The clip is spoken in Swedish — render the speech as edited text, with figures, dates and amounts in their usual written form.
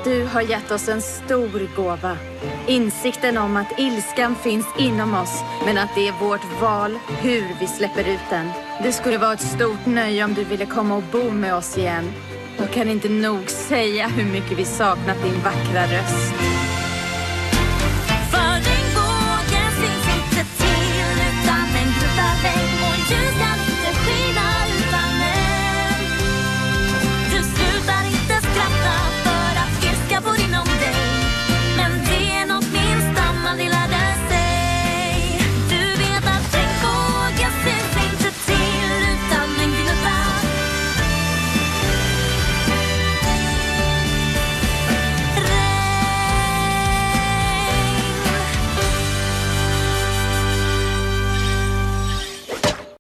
Du har gett oss en stor gåva. Insikten om att ilskan finns inom oss, men att det är vårt val hur vi släpper ut den. Det skulle vara ett stort nöje om du ville komma och bo med oss igen. Jag kan inte nog säga hur mycket vi saknat din vackra röst.